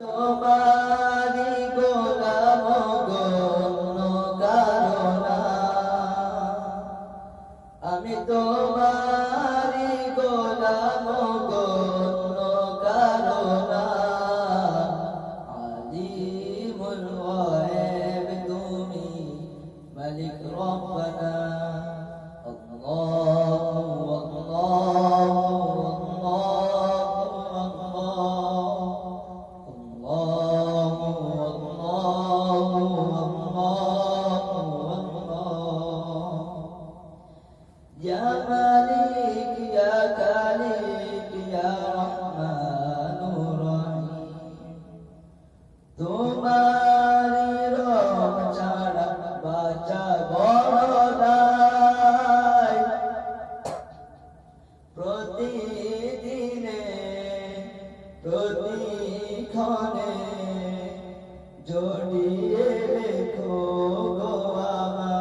তোমারি গোলাম গো অন্য কারো না, আমি তোমারি গোলাম গো অন্য কারো না। আলিমুল গায়ব তুমি মালিক রব্বানা। আল্লাহু আল্লাহু Ya Malik Ya Khalik Ya Rahmanur Rahim, তোমারি রব ছাড়া বাঁচা বড় দায়। প্রতিদিনে প্রতিক্ষণে জড়িয়ে রেখো গো আমায়।